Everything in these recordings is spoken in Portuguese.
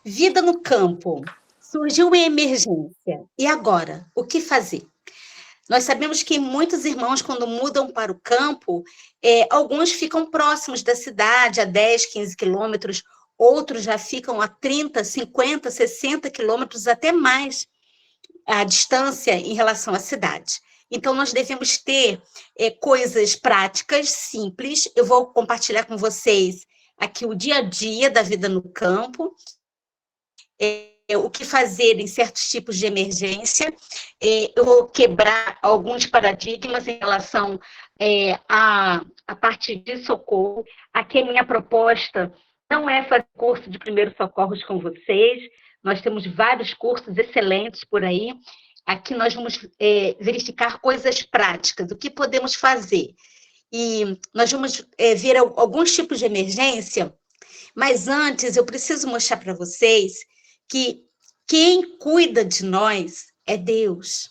Vida no campo. Surgiu uma emergência. E agora? O que fazer? Nós sabemos que muitos irmãos, quando mudam para o campo, alguns ficam próximos da cidade, a 10, 15 quilômetros, outros já ficam a 30, 50, 60 quilômetros, até mais a distância em relação à cidade. Então, nós devemos ter coisas práticas, simples. Eu vou compartilhar com vocês aqui o dia a dia da vida no campo, o que fazer em certos tipos de emergência. Eu vou quebrar alguns paradigmas em relação à parte de socorro. Aqui a minha proposta não é fazer curso de primeiros socorros com vocês, nós temos vários cursos excelentes por aí. Aqui nós vamos verificar coisas práticas, o que podemos fazer. E nós vamos ver alguns tipos de emergência, mas antes eu preciso mostrar para vocês que quem cuida de nós é Deus.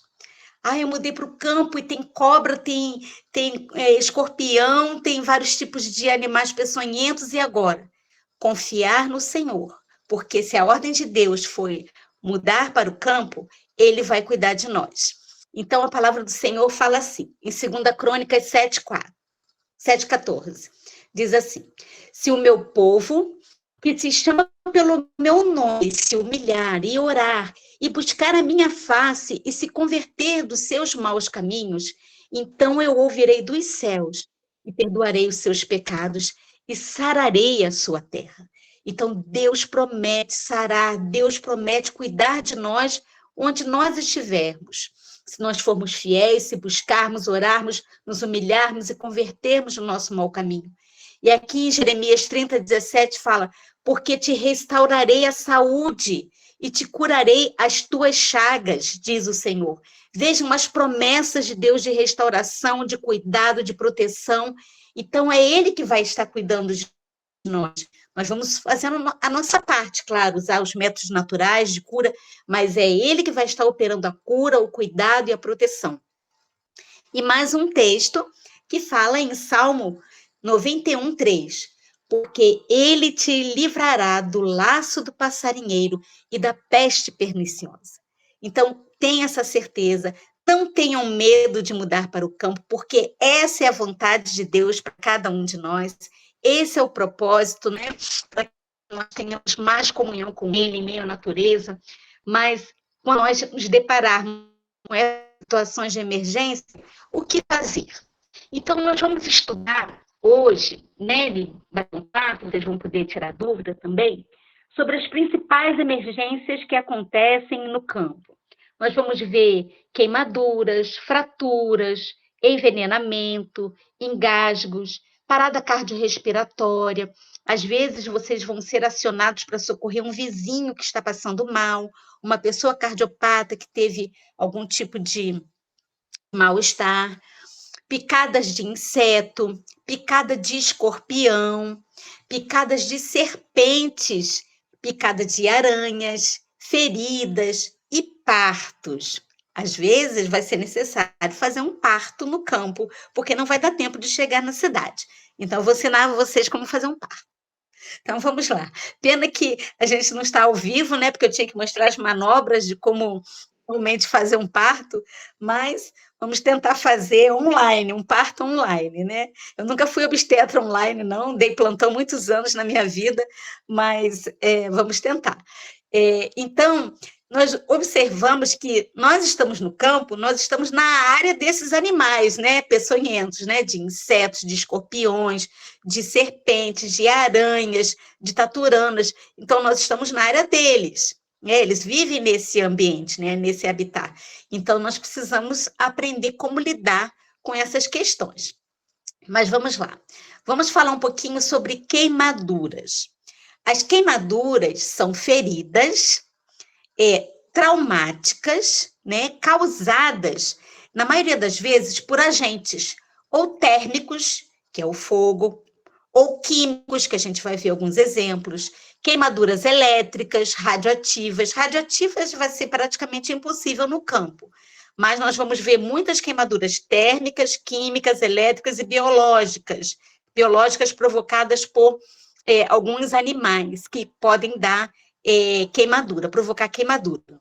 Eu mudei para o campo e tem cobra, tem escorpião, tem vários tipos de animais peçonhentos, e agora? Confiar no Senhor, porque se a ordem de Deus foi mudar para o campo, Ele vai cuidar de nós. Então, a palavra do Senhor fala assim, em 2 Crônicas 7:14, diz assim: se o meu povo, que se chama pelo meu nome, se humilhar e orar, e buscar a minha face, e se converter dos seus maus caminhos, então eu ouvirei dos céus, e perdoarei os seus pecados, e sararei a sua terra. Então, Deus promete sarar, Deus promete cuidar de nós onde nós estivermos. Se nós formos fiéis, se buscarmos, orarmos, nos humilharmos e convertermos no nosso mau caminho. E aqui em Jeremias 30:17 fala: porque te restaurarei a saúde e te curarei as tuas chagas, diz o Senhor. Vejam as promessas de Deus de restauração, de cuidado, de proteção. Então, é Ele que vai estar cuidando de nós. Nós vamos fazendo a nossa parte, claro, usar os métodos naturais de cura, mas é Ele que vai estar operando a cura, o cuidado e a proteção. E mais um texto que fala em Salmo 91:3, porque Ele te livrará do laço do passarinheiro e da peste perniciosa. Então, tenha essa certeza, não tenham medo de mudar para o campo, porque essa é a vontade de Deus para cada um de nós, esse é o propósito, né? Para que nós tenhamos mais comunhão com Ele, em meio à natureza, mas quando nós nos depararmos com essas situações de emergência, o que fazer? Então, nós vamos estudar hoje, né, vocês vão poder tirar dúvida também, sobre as principais emergências que acontecem no campo. Nós vamos ver queimaduras, fraturas, envenenamento, engasgos, parada cardiorrespiratória. Às vezes, vocês vão ser acionados para socorrer um vizinho que está passando mal, uma pessoa cardiopata que teve algum tipo de mal-estar, picadas de inseto, picada de escorpião, picadas de serpentes, picada de aranhas, feridas e partos. Às vezes vai ser necessário fazer um parto no campo, porque não vai dar tempo de chegar na cidade. Então, eu vou ensinar vocês como fazer um parto. Então, vamos lá. Pena que a gente não está ao vivo, né? Porque eu tinha que mostrar as manobras de como realmente fazer um parto, mas vamos tentar fazer online, um parto online, né? Eu nunca fui obstetra online, não, dei plantão muitos anos na minha vida, mas vamos tentar. Então, nós observamos que nós estamos no campo, nós estamos na área desses animais, né, peçonhentos, né, de insetos, de escorpiões, de serpentes, de aranhas, de taturanas. Então, nós estamos na área deles. Eles vivem nesse ambiente, né, nesse habitat. Então, nós precisamos aprender como lidar com essas questões. Mas vamos lá. Vamos falar um pouquinho sobre queimaduras. As queimaduras são feridas traumáticas, né, causadas, na maioria das vezes, por agentes ou térmicos, que é o fogo, ou químicos, que a gente vai ver alguns exemplos, queimaduras elétricas, radioativas. Radioativas vai ser praticamente impossível no campo, mas nós vamos ver muitas queimaduras térmicas, químicas, elétricas e biológicas provocadas por alguns animais que podem dar queimadura, provocar queimadura.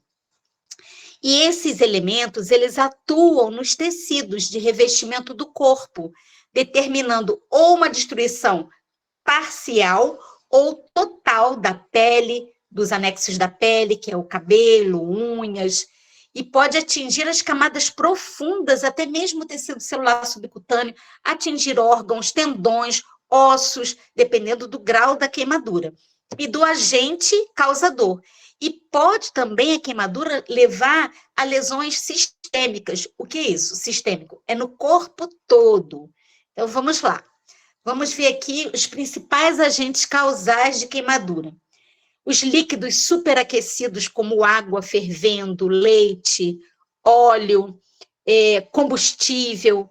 E esses elementos, eles atuam nos tecidos de revestimento do corpo, determinando ou uma destruição parcial ou total da pele, dos anexos da pele, que é o cabelo, unhas, e pode atingir as camadas profundas, até mesmo o tecido celular subcutâneo, atingir órgãos, tendões, ossos, dependendo do grau da queimadura e do agente causador. E pode também a queimadura levar a lesões sistêmicas. O que é isso? Sistêmico. É no corpo todo. Então, vamos lá. Vamos ver aqui os principais agentes causais de queimadura. Os líquidos superaquecidos, como água fervendo, leite, óleo, combustível,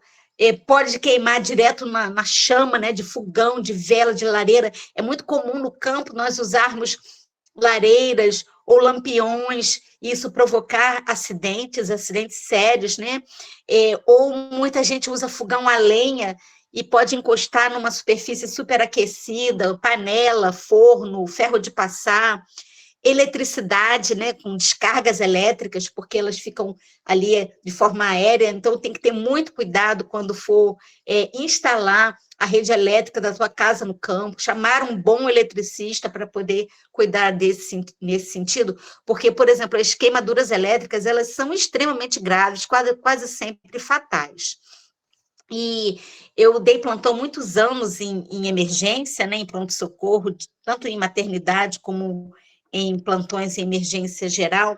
pode queimar direto na chama, né, de fogão, de vela, de lareira. É muito comum no campo nós usarmos lareiras ou lampiões, e isso provocar acidentes sérios, né? Ou muita gente usa fogão a lenha e pode encostar numa superfície superaquecida, panela, forno, ferro de passar, eletricidade, né, com descargas elétricas, porque elas ficam ali de forma aérea, então tem que ter muito cuidado quando for instalar a rede elétrica da sua casa no campo, chamar um bom eletricista para poder cuidar nesse sentido, porque, por exemplo, as queimaduras elétricas, elas são extremamente graves, quase sempre fatais. E eu dei plantão muitos anos em emergência, né, em pronto-socorro, tanto em maternidade como em plantões em emergência geral,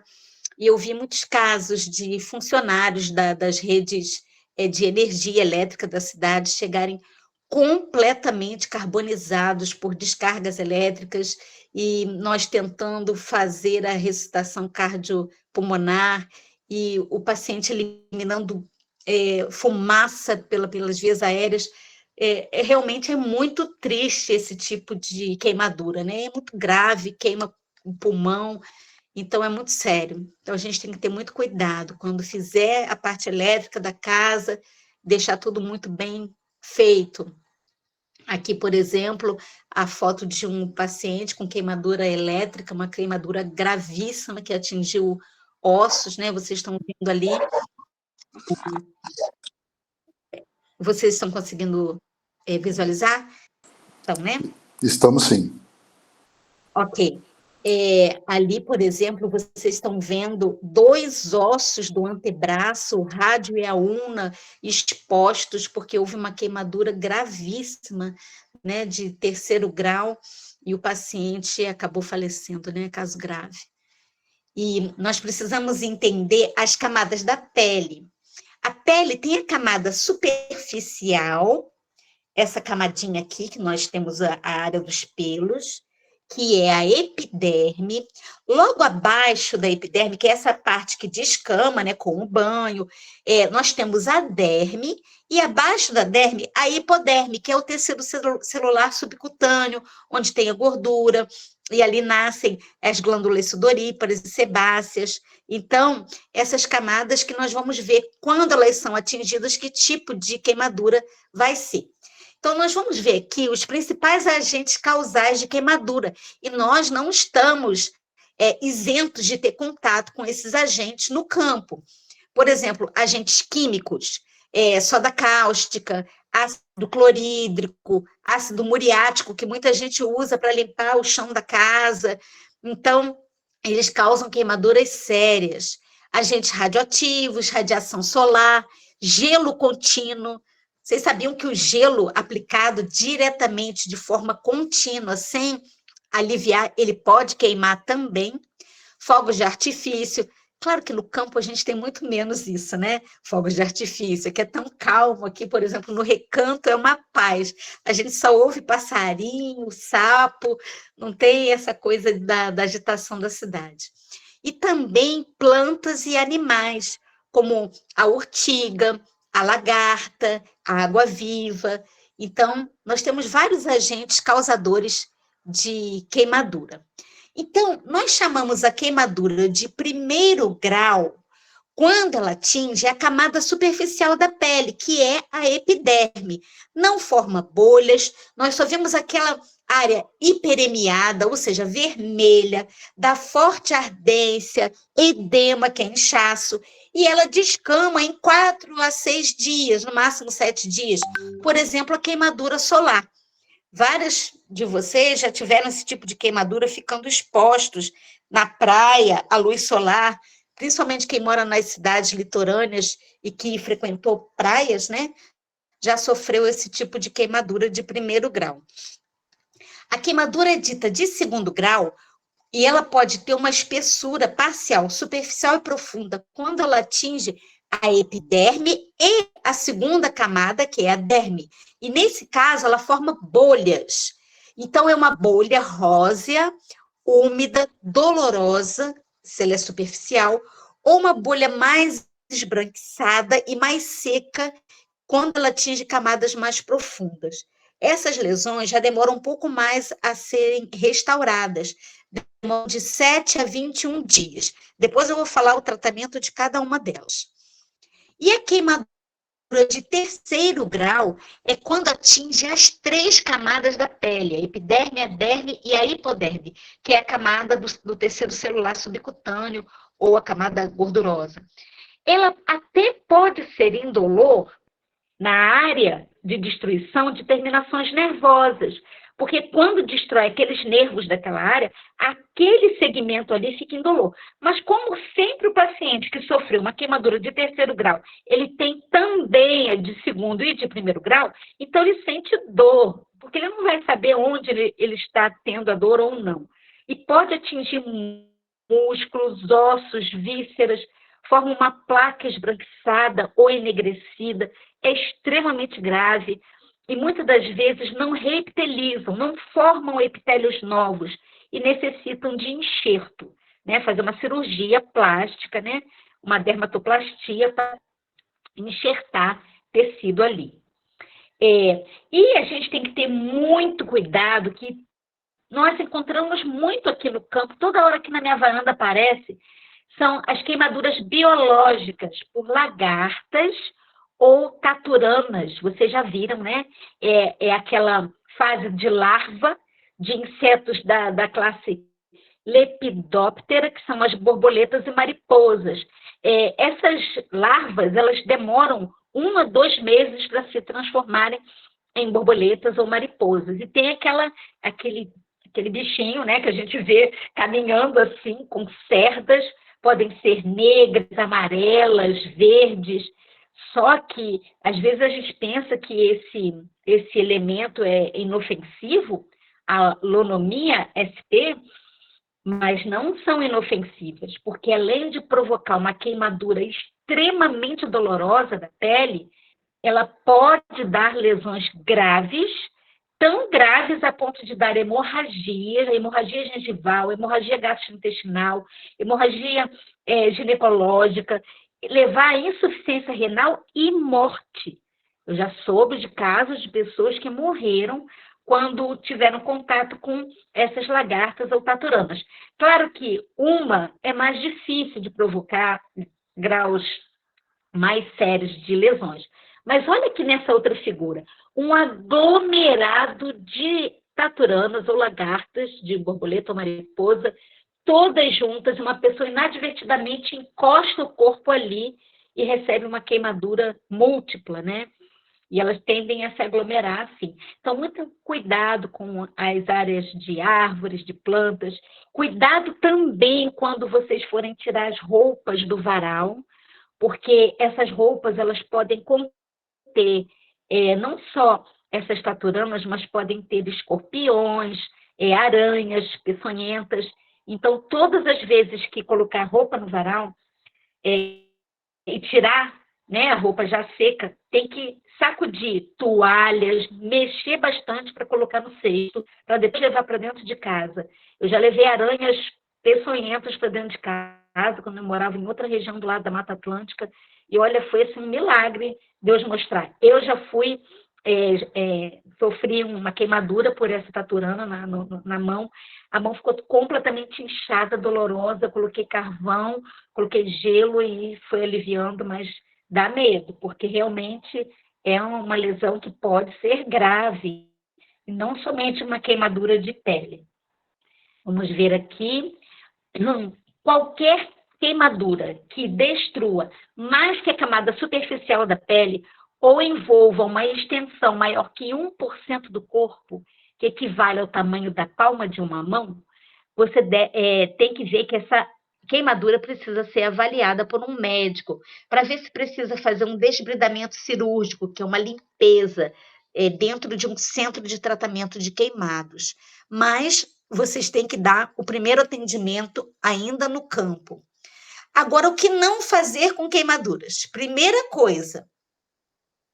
e eu vi muitos casos de funcionários das redes de energia elétrica da cidade chegarem completamente carbonizados por descargas elétricas, e nós tentando fazer a ressuscitação cardiopulmonar, e o paciente eliminando fumaça pelas vias aéreas. Realmente é muito triste esse tipo de queimadura, né? É muito grave, queima o pulmão, então é muito sério. Então a gente tem que ter muito cuidado quando fizer a parte elétrica da casa, deixar tudo muito bem feito. Aqui, por exemplo, a foto de um paciente com queimadura elétrica, uma queimadura gravíssima que atingiu ossos, né? Vocês estão vendo ali. Vocês estão conseguindo visualizar? Então, né? Estamos sim. Ok. Ali, por exemplo, vocês estão vendo 2 ossos do antebraço, o rádio e a ulna, expostos, porque houve uma queimadura gravíssima, né, de 3º grau, e o paciente acabou falecendo, né, caso grave. E nós precisamos entender as camadas da pele. A pele tem a camada superficial, essa camadinha aqui, que nós temos a área dos pelos, que é a epiderme. Logo abaixo da epiderme, que é essa parte que descama, né, com o banho, nós temos a derme, e abaixo da derme, a hipoderme, que é o tecido celular subcutâneo, onde tem a gordura, e ali nascem as glândulas sudoríparas e sebáceas. Então, essas camadas que nós vamos ver, quando elas são atingidas, que tipo de queimadura vai ser. Então, nós vamos ver aqui os principais agentes causais de queimadura, e nós não estamos isentos de ter contato com esses agentes no campo. Por exemplo, agentes químicos, soda cáustica, ácido clorídrico, ácido muriático, que muita gente usa para limpar o chão da casa. Então, eles causam queimaduras sérias. Agentes radioativos, radiação solar, gelo contínuo. Vocês sabiam que o gelo aplicado diretamente, de forma contínua, sem aliviar, ele pode queimar também? Fogos de artifício. Claro que no campo a gente tem muito menos isso, né? Fogos de artifício, que é tão calmo aqui, por exemplo, no Recanto é uma paz. A gente só ouve passarinho, sapo, não tem essa coisa da agitação da cidade. E também plantas e animais, como a urtiga, a lagarta, a água-viva. Então, nós temos vários agentes causadores de queimadura. Então, nós chamamos a queimadura de 1º grau quando ela atinge a camada superficial da pele, que é a epiderme. Não forma bolhas, nós só vemos aquela área hiperemiada, ou seja, vermelha, dá forte ardência, edema, que é inchaço, e ela descama em 4 a 6 dias, no máximo 7 dias. Por exemplo, a queimadura solar. Vários de vocês já tiveram esse tipo de queimadura ficando expostos na praia, à luz solar, principalmente quem mora nas cidades litorâneas e que frequentou praias, né? Já sofreu esse tipo de queimadura de primeiro grau. A queimadura é dita de segundo grau e ela pode ter uma espessura parcial, superficial e profunda quando ela atinge a epiderme e a segunda camada, que é a derme. E nesse caso, ela forma bolhas. Então, é uma bolha rósea, úmida, dolorosa, se ela é superficial, ou uma bolha mais esbranquiçada e mais seca quando ela atinge camadas mais profundas. Essas lesões já demoram um pouco mais a serem restauradas, de 7 a 21 dias. Depois eu vou falar o tratamento de cada uma delas. E a queimadura de terceiro grau é quando atinge as 3 camadas da pele, a epiderme, a derme e a hipoderme, que é a camada do tecido celular subcutâneo ou a camada gordurosa. Ela até pode ser indolor na área de destruição de terminações nervosas, porque quando destrói aqueles nervos daquela área, aquele segmento ali fica indolor. Mas como sempre o paciente que sofreu uma queimadura de terceiro grau, ele tem também a de segundo e de primeiro grau, então ele sente dor, porque ele não vai saber onde ele está tendo a dor ou não. E pode atingir músculos, ossos, vísceras, forma uma placa esbranquiçada ou enegrecida, é extremamente grave e muitas das vezes não reepitelizam, não formam epitélios novos e necessitam de enxerto, né? Fazer uma cirurgia plástica, né? Uma dermatoplastia para enxertar tecido ali. E a gente tem que ter muito cuidado, que nós encontramos muito aqui no campo, toda hora que na minha varanda aparece, são as queimaduras biológicas por lagartas ou taturanas. Vocês já viram, né? É aquela fase de larva de insetos da classe Lepidoptera, que são as borboletas e mariposas. Essas larvas, elas demoram 1 a 2 meses para se transformarem em borboletas ou mariposas. E tem aquele bichinho, né, que a gente vê caminhando assim, com cerdas, podem ser negras, amarelas, verdes, só que às vezes a gente pensa que esse elemento é inofensivo, a lonomia SP, mas não são inofensivas, porque além de provocar uma queimadura extremamente dolorosa da pele, ela pode dar lesões graves, tão graves a ponto de dar hemorragia gengival, hemorragia gastrointestinal, hemorragia ginecológica, levar à insuficiência renal e morte. Eu já soube de casos de pessoas que morreram quando tiveram contato com essas lagartas ou taturanas. Claro que uma é mais difícil de provocar graus mais sérios de lesões. Mas olha aqui nessa outra figura, um aglomerado de taturanas ou lagartas, de borboleta ou mariposa, todas juntas, uma pessoa inadvertidamente encosta o corpo ali e recebe uma queimadura múltipla, né? E elas tendem a se aglomerar assim. Então, muito cuidado com as áreas de árvores, de plantas. Cuidado também quando vocês forem tirar as roupas do varal, porque essas roupas elas podem conter não só essas taturanas, mas podem ter escorpiões, aranhas peçonhentas. Então, todas as vezes que colocar roupa no varal e tirar, né, a roupa já seca, tem que sacudir toalhas, mexer bastante para colocar no cesto, para depois levar para dentro de casa. Eu já levei aranhas peçonhentas para dentro de casa, quando eu morava em outra região do lado da Mata Atlântica, e olha, foi assim, um milagre Deus mostrar. Eu já fui, sofri uma queimadura por essa taturana na mão, a mão ficou completamente inchada, dolorosa, coloquei carvão, coloquei gelo e foi aliviando, mas dá medo, porque realmente é uma lesão que pode ser grave e não somente uma queimadura de pele. Vamos ver aqui. Qualquer queimadura que destrua mais que a camada superficial da pele ou envolva uma extensão maior que 1% do corpo, que equivale ao tamanho da palma de uma mão, você tem que ver que essa queimadura precisa ser avaliada por um médico, para ver se precisa fazer um desbridamento cirúrgico, que é uma limpeza, dentro de um centro de tratamento de queimados. Mas vocês têm que dar o primeiro atendimento ainda no campo. Agora, o que não fazer com queimaduras? Primeira coisa,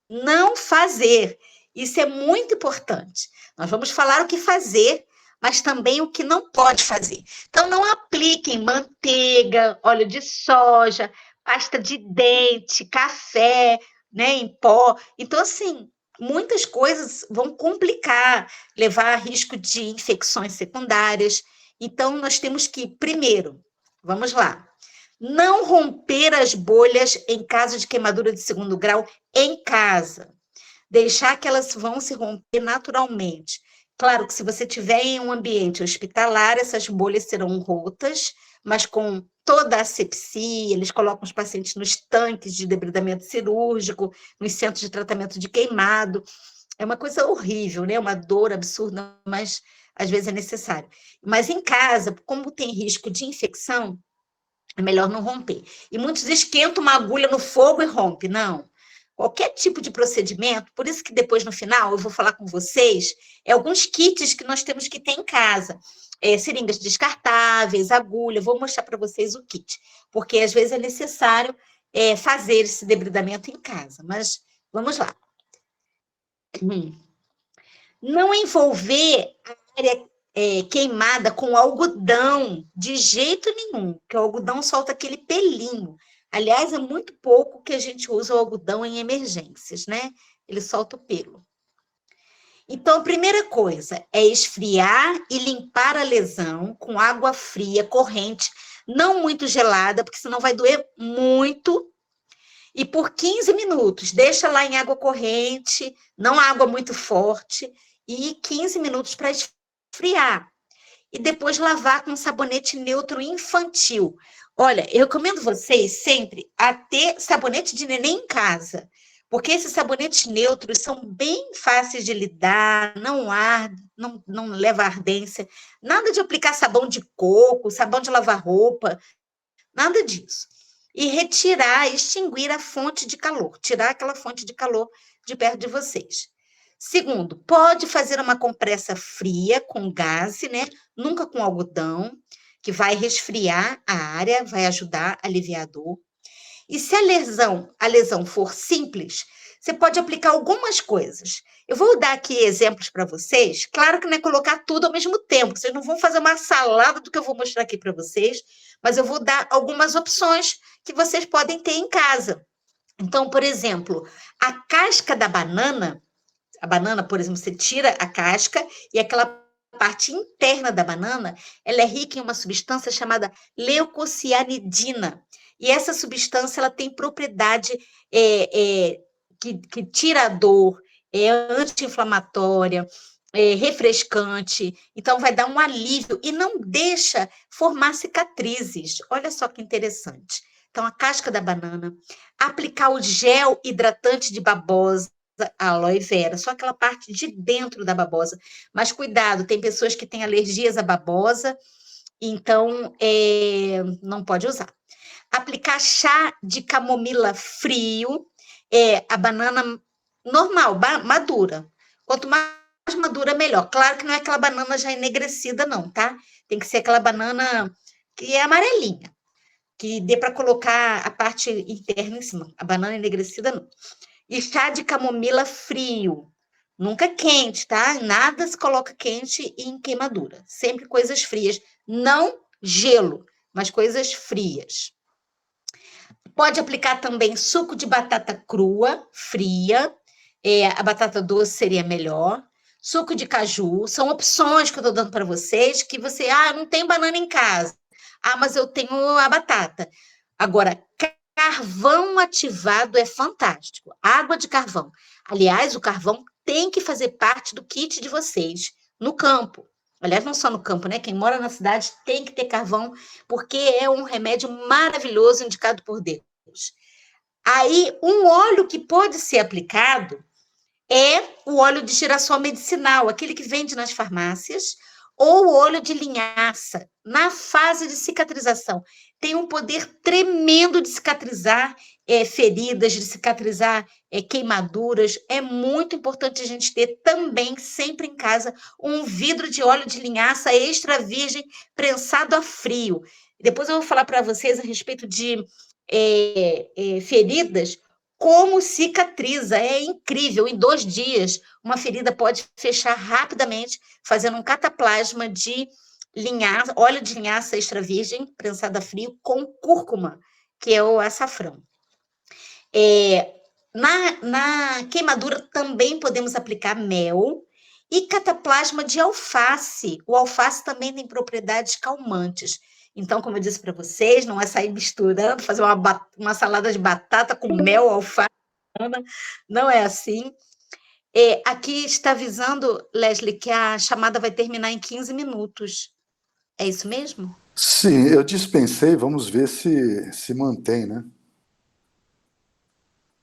não fazer. Isso é muito importante. Nós vamos falar o que fazer, mas também o que não pode fazer. Então, não apliquem manteiga, óleo de soja, pasta de dente, café, né, em pó. Então, assim, muitas coisas vão complicar, levar a risco de infecções secundárias. Então, nós temos que, primeiro, vamos lá, não romper as bolhas em caso de queimadura de segundo grau em casa. Deixar que elas vão se romper naturalmente. Claro que se você tiver em um ambiente hospitalar, essas bolhas serão rotas, mas com toda a asepsia, eles colocam os pacientes nos tanques de debridamento cirúrgico, nos centros de tratamento de queimado. É uma coisa horrível, né? Uma dor absurda, mas às vezes é necessário. Mas em casa, como tem risco de infecção, é melhor não romper. E muitos esquentam uma agulha no fogo e rompe. Não. Qualquer tipo de procedimento, por isso que depois, no final, eu vou falar com vocês, alguns kits que nós temos que ter em casa. Seringas descartáveis, agulha, vou mostrar para vocês o kit, porque às vezes é necessário fazer esse debridamento em casa, mas vamos lá. Não envolver a área queimada com algodão, de jeito nenhum, porque o algodão solta aquele pelinho. Aliás, é muito pouco que a gente usa o algodão em emergências, né? Ele solta o pelo. Então, a primeira coisa é esfriar e limpar a lesão com água fria, corrente, não muito gelada, porque senão vai doer muito. E por 15 minutos, deixa lá em água corrente, não água muito forte, e 15 minutos para esfriar. E depois lavar com sabonete neutro infantil. Olha, eu recomendo vocês sempre a ter sabonete de neném em casa, porque esses sabonetes neutros são bem fáceis de lidar, não arde, não leva ardência, nada de aplicar sabão de coco, sabão de lavar roupa, nada disso. E retirar, extinguir a fonte de calor, tirar aquela fonte de calor de perto de vocês. Segundo, pode fazer uma compressa fria com gás, né? Nunca com algodão, que vai resfriar a área, vai ajudar a aliviar a dor. E se a lesão for simples, você pode aplicar algumas coisas. Eu vou dar aqui exemplos para vocês. Claro que não é colocar tudo ao mesmo tempo, vocês não vão fazer uma salada do que eu vou mostrar aqui para vocês, mas eu vou dar algumas opções que vocês podem ter em casa. Então, por exemplo, a casca da banana, a banana, por exemplo, você tira a casca e aquela parte interna da banana, ela é rica em uma substância chamada leucocianidina. E essa substância ela tem propriedade que tira a dor, é anti-inflamatória, refrescante, então vai dar um alívio e não deixa formar cicatrizes. Olha só que interessante. Então, a casca da banana, aplicar o gel hidratante de babosa, a aloe vera, só aquela parte de dentro da babosa. Mas cuidado, tem pessoas que têm alergias à babosa, então não pode usar. Aplicar chá de camomila frio, a banana normal, madura. Quanto mais madura, melhor. Claro que não é aquela banana já enegrecida, não, tá? Tem que ser aquela banana que é amarelinha, que dê para colocar a parte interna em cima. A banana enegrecida, não. E chá de camomila frio. Nunca quente, tá? Nada se coloca quente em queimadura. Sempre coisas frias. Não gelo, mas coisas frias. Pode aplicar também suco de batata crua, fria. A batata doce seria melhor. Suco de caju. São opções que eu estou dando para vocês, que você... não tem banana em casa. Mas eu tenho a batata. Agora, carvão ativado é fantástico. Água de carvão. Aliás, o carvão tem que fazer parte do kit de vocês, no campo. Aliás, não só no campo, né? Quem mora na cidade tem que ter carvão, porque é um remédio maravilhoso indicado por Deus. Aí, um óleo que pode ser aplicado é o óleo de girassol medicinal, aquele que vende nas farmácias, ou o óleo de linhaça, na fase de cicatrização. Tem um poder tremendo de cicatrizar feridas, de cicatrizar queimaduras. É muito importante a gente ter também, sempre em casa, um vidro de óleo de linhaça extra virgem prensado a frio. Depois eu vou falar para vocês a respeito de feridas, como cicatriza, é incrível. Em 2 dias, uma ferida pode fechar rapidamente, fazendo um cataplasma de linhaça, óleo de linhaça extra virgem, prensado a frio, com cúrcuma, que é o açafrão. Na queimadura também podemos aplicar mel e cataplasma de alface. O alface também tem propriedades calmantes. Então, como eu disse para vocês, não é sair misturando, fazer uma salada de batata com mel, alface, não é assim. Aqui está avisando, Leslie, que a chamada vai terminar em 15 minutos. É isso mesmo? Sim, eu dispensei, vamos ver se mantém, né?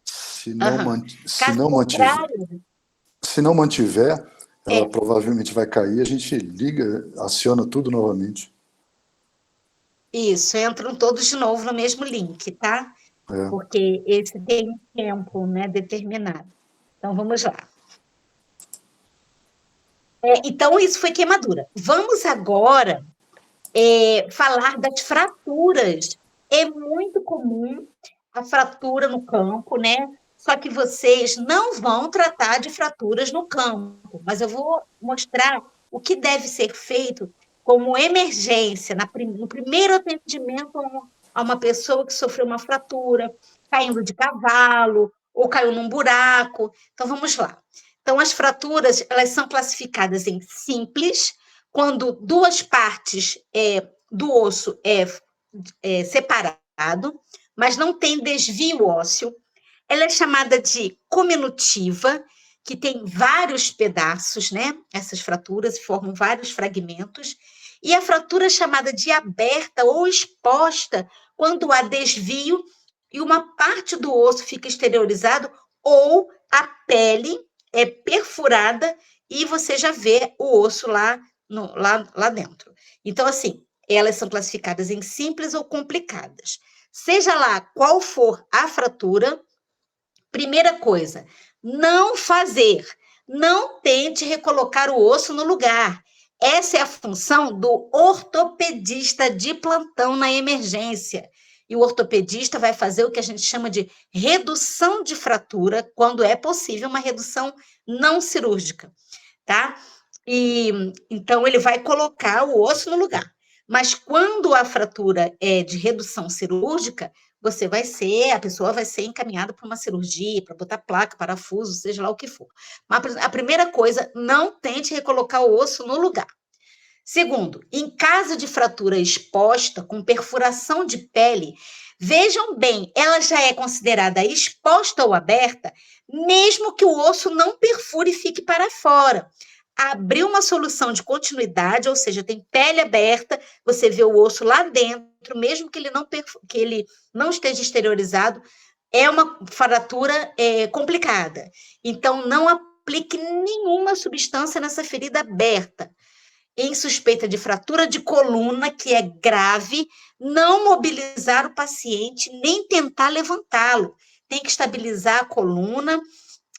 Se não, Uhum. se Caso não mantiver, contrário, se não mantiver, ela é, provavelmente vai cair, a gente liga, aciona tudo novamente. isso, entram todos de novo no mesmo link, tá? É. Porque esse tem um tempo, né, determinado. Então, vamos lá. Então, isso foi queimadura. Vamos agora falar das fraturas. É muito comum a fratura no campo, né? Só que vocês não vão tratar de fraturas no campo, mas eu vou mostrar o que deve ser feito como emergência, no primeiro atendimento a uma pessoa que sofreu uma fratura, caindo de cavalo, ou caiu num buraco. Então, vamos lá. Então, as fraturas, elas são classificadas em simples, quando 2 partes do osso é separado, mas não tem desvio ósseo. Ela é chamada de cominutiva, que tem vários pedaços, né? Essas fraturas formam vários fragmentos. E a fratura é chamada de aberta ou exposta, quando há desvio e uma parte do osso fica exteriorizado ou a pele é perfurada e você já vê o osso lá dentro. Então, assim, elas são classificadas em simples ou complicadas. Seja lá qual for a fratura, primeira coisa, não fazer. Não tente recolocar o osso no lugar. Essa é a função do ortopedista de plantão na emergência. E o ortopedista vai fazer o que a gente chama de redução de fratura, quando é possível, uma redução não cirúrgica, tá? Então, ele vai colocar o osso no lugar. Mas quando a fratura é de redução cirúrgica, a pessoa vai ser encaminhada para uma cirurgia, para botar placa, parafuso, seja lá o que for. Mas a primeira coisa, não tente recolocar o osso no lugar. Segundo, em caso de fratura exposta, com perfuração de pele, vejam bem, ela já é considerada exposta ou aberta, mesmo que o osso não perfure e fique para fora. Abriu uma solução de continuidade, ou seja, tem pele aberta, você vê o osso lá dentro, mesmo que ele não esteja exteriorizado, é uma fratura complicada. Então, não aplique nenhuma substância nessa ferida aberta. Em suspeita de fratura de coluna, que é grave, não mobilizar o paciente, nem tentar levantá-lo. Tem que estabilizar a coluna,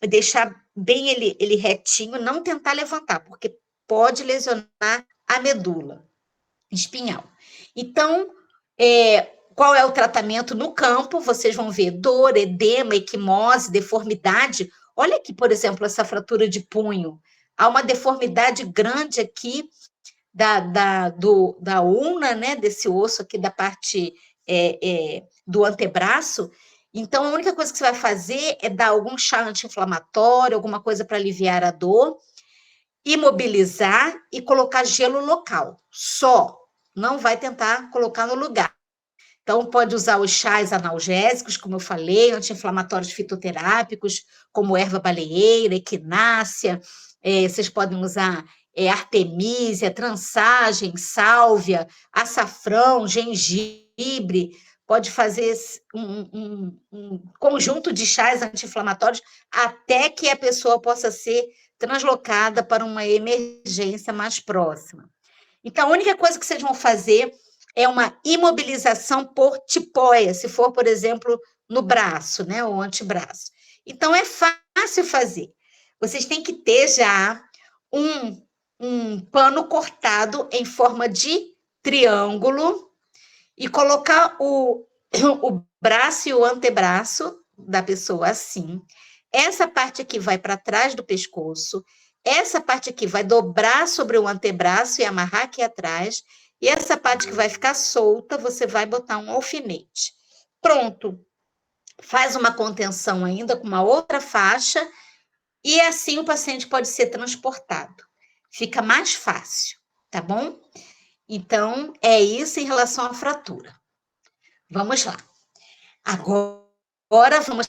deixar bem ele retinho, não tentar levantar, porque pode lesionar a medula espinhal. Então, qual é o tratamento no campo? Vocês vão ver dor, edema, equimose, deformidade. Olha aqui, por exemplo, essa fratura de punho. Há uma deformidade grande aqui da ulna, né, desse osso aqui da parte do antebraço. Então, a única coisa que você vai fazer é dar algum chá anti-inflamatório, alguma coisa para aliviar a dor, imobilizar e colocar gelo local. Só. Não vai tentar colocar no lugar. Então, pode usar os chás analgésicos, como eu falei, anti-inflamatórios fitoterápicos, como erva baleeira, equinácea. Vocês podem usar artemísia, trançagem, sálvia, açafrão, gengibre. Pode fazer um conjunto de chás anti-inflamatórios até que a pessoa possa ser translocada para uma emergência mais próxima. Então, a única coisa que vocês vão fazer é uma imobilização por tipóia, se for, por exemplo, no braço, né, ou antebraço. Então, é fácil fazer. Vocês têm que ter já um pano cortado em forma de triângulo e colocar o braço e o antebraço da pessoa assim. Essa parte aqui vai para trás do pescoço, essa parte aqui vai dobrar sobre o antebraço e amarrar aqui atrás, e essa parte que vai ficar solta, você vai botar um alfinete. Pronto. Faz uma contenção ainda com uma outra faixa, e assim o paciente pode ser transportado. Fica mais fácil, tá bom? Então, é isso em relação à fratura. Vamos lá. Agora vamos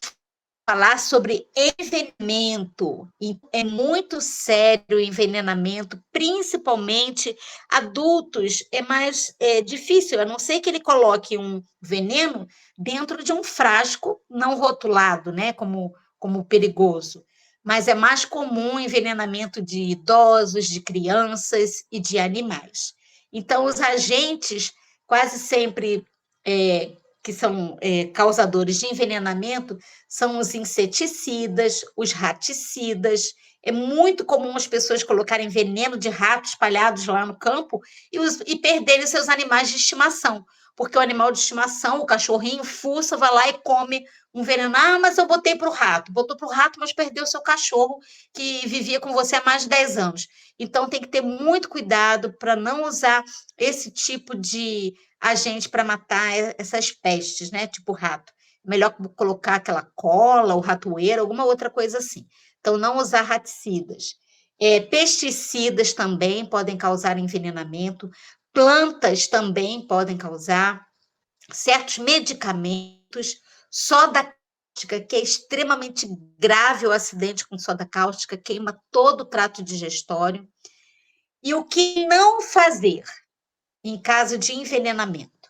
falar sobre envenenamento. É muito sério o envenenamento, principalmente adultos. É mais difícil, a não ser que ele coloque um veneno dentro de um frasco não rotulado, né, como perigoso. Mas é mais comum o envenenamento de idosos, de crianças e de animais. Então, os agentes quase sempre que são causadores de envenenamento são os inseticidas, os raticidas. É muito comum as pessoas colocarem veneno de rato espalhados lá no campo e perderem seus animais de estimação, porque o animal de estimação, o cachorrinho, fuça, vai lá e come um veneno. Ah, mas eu botei para o rato. Botou para o rato, mas perdeu o seu cachorro que vivia com você há mais de 10 anos. Então, tem que ter muito cuidado para não usar esse tipo de agente para matar essas pestes, né? Tipo rato. Melhor colocar aquela cola, ou ratoeira, alguma outra coisa assim. Então, não usar raticidas. Pesticidas também podem causar envenenamento. Plantas também podem causar. Certos medicamentos. Soda cáustica, que é extremamente grave o acidente com soda cáustica, queima todo o trato digestório. E o que não fazer em caso de envenenamento?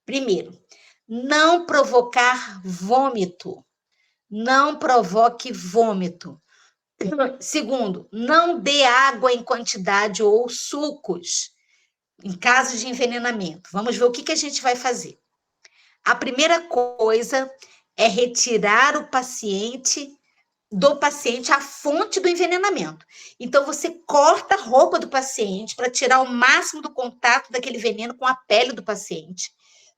Primeiro, não provocar vômito. Não provoque vômito. Segundo, não dê água em quantidade ou sucos em caso de envenenamento. Vamos ver o que a gente vai fazer. A primeira coisa é retirar do paciente a fonte do envenenamento. Então, você corta a roupa do paciente para tirar o máximo do contato daquele veneno com a pele do paciente,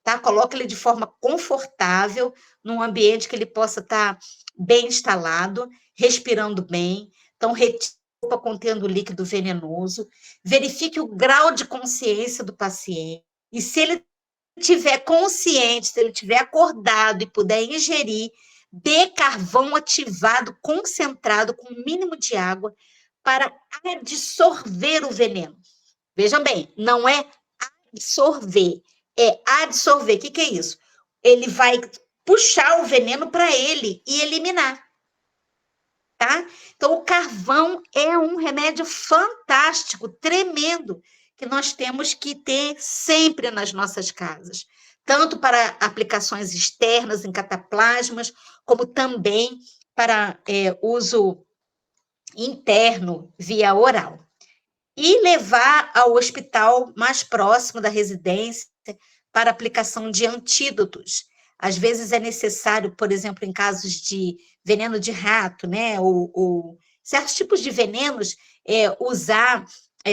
tá? Coloca ele de forma confortável, num ambiente que ele possa estar bem instalado, respirando bem. Então, retire a roupa contendo líquido venenoso, verifique o grau de consciência do paciente, e se ele tiver consciente, se ele tiver acordado e puder ingerir, dê carvão ativado, concentrado, com o mínimo de água, para absorver o veneno. Vejam bem, não é absorver, é adsorver. O que é isso? Ele vai puxar o veneno para ele e eliminar. Tá? Então, o carvão é um remédio fantástico, tremendo, que nós temos que ter sempre nas nossas casas, tanto para aplicações externas em cataplasmas, como também para uso interno via oral. E levar ao hospital mais próximo da residência para aplicação de antídotos. Às vezes é necessário, por exemplo, em casos de veneno de rato, né, ou certos tipos de venenos, usar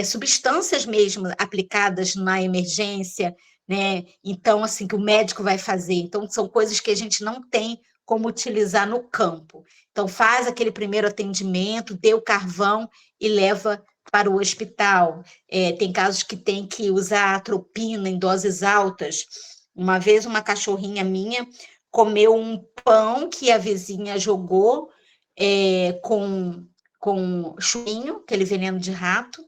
substâncias mesmo aplicadas na emergência, né? Então, assim, que o médico vai fazer. Então, são coisas que a gente não tem como utilizar no campo. Então, faz aquele primeiro atendimento, dê o carvão e leva para o hospital. Tem casos que tem que usar atropina em doses altas. Uma vez, uma cachorrinha minha comeu um pão que a vizinha jogou com chuminho, aquele veneno de rato,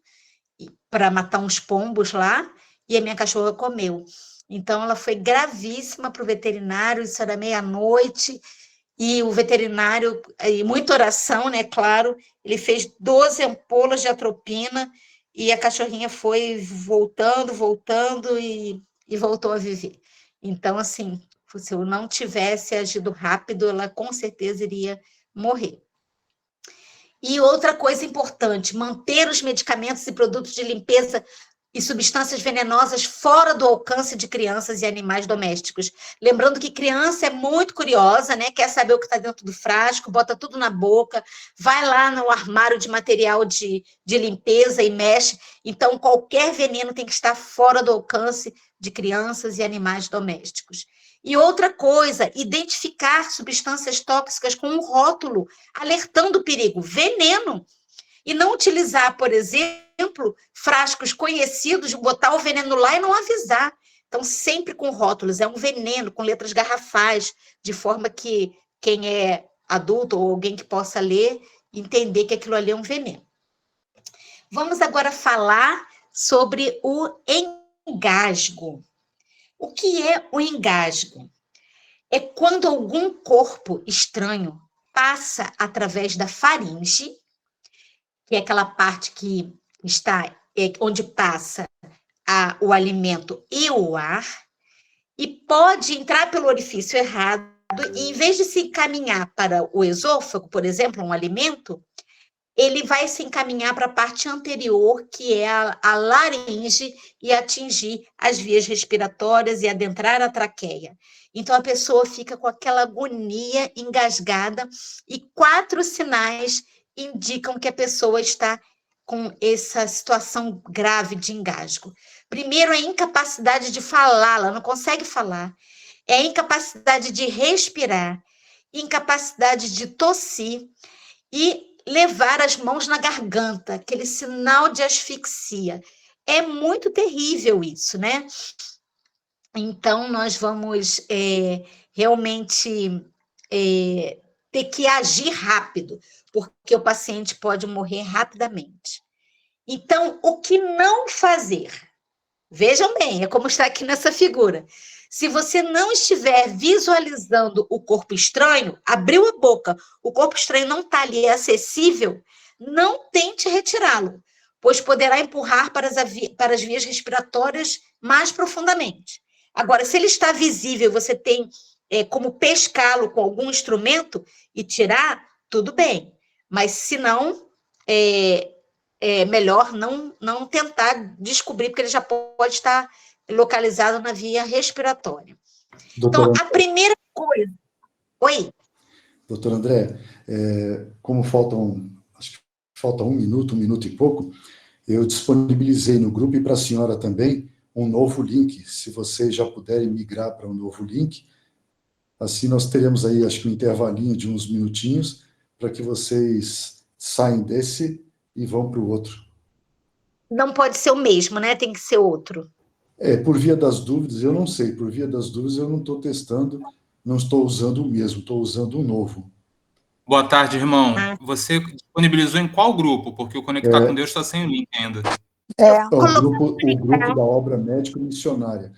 para matar uns pombos lá, e a minha cachorra comeu. Então, ela foi gravíssima para o veterinário, isso era meia-noite, e o veterinário, e muita oração, né, claro, ele fez 12 ampolas de atropina, e a cachorrinha foi voltando, e voltou a viver. Então, assim, se eu não tivesse agido rápido, ela com certeza iria morrer. E outra coisa importante, manter os medicamentos e produtos de limpeza e substâncias venenosas fora do alcance de crianças e animais domésticos. Lembrando que criança é muito curiosa, né? Quer saber o que está dentro do frasco, bota tudo na boca, vai lá no armário de material de limpeza e mexe. Então, qualquer veneno tem que estar fora do alcance de crianças e animais domésticos. E outra coisa, identificar substâncias tóxicas com um rótulo, alertando o perigo, veneno. E não utilizar, por exemplo, frascos conhecidos, botar o veneno lá e não avisar. Então, sempre com rótulos, é um veneno, com letras garrafais, de forma que quem é adulto ou alguém que possa ler, entender que aquilo ali é um veneno. Vamos agora falar sobre o engasgo. O que é o engasgo? É quando algum corpo estranho passa através da faringe, que é aquela parte que está onde passa o alimento e o ar, e pode entrar pelo orifício errado, e em vez de se encaminhar para o esôfago, por exemplo, um alimento, ele vai se encaminhar para a parte anterior, que é a laringe, e atingir as vias respiratórias e adentrar a traqueia. Então, a pessoa fica com aquela agonia engasgada, e 4 sinais indicam que a pessoa está com essa situação grave de engasgo. Primeiro, é a incapacidade de falar, ela não consegue falar. É a incapacidade de respirar, incapacidade de tossir e levar as mãos na garganta, aquele sinal de asfixia. É muito terrível isso, né? Então, nós vamos realmente ter que agir rápido, porque o paciente pode morrer rapidamente. Então, o que não fazer? Vejam bem, é como está aqui nessa figura. Se você não estiver visualizando o corpo estranho, abriu a boca, o corpo estranho não está ali, é acessível, não tente retirá-lo, pois poderá empurrar para as vias respiratórias mais profundamente. Agora, se ele está visível, você tem como pescá-lo com algum instrumento e tirar, tudo bem. Mas, se não, é melhor não tentar descobrir, porque ele já pode estar localizado na via respiratória. Doutora, então, a primeira coisa... Oi? Doutor André, como acho que falta um minuto e pouco, eu disponibilizei no grupo e para a senhora também um novo link, se vocês já puderem migrar para um novo link, assim nós teremos aí, acho que um intervalinho de uns minutinhos, para que vocês saiam desse e vão para o outro. Não pode ser o mesmo, né? Tem que ser outro. Por via das dúvidas, eu não sei, por via das dúvidas eu não estou testando, não estou usando o mesmo, estou usando o novo. Boa tarde, irmão. Você disponibilizou em qual grupo? Porque o Conectar com Deus está sem o link ainda. O grupo da obra médico-missionária.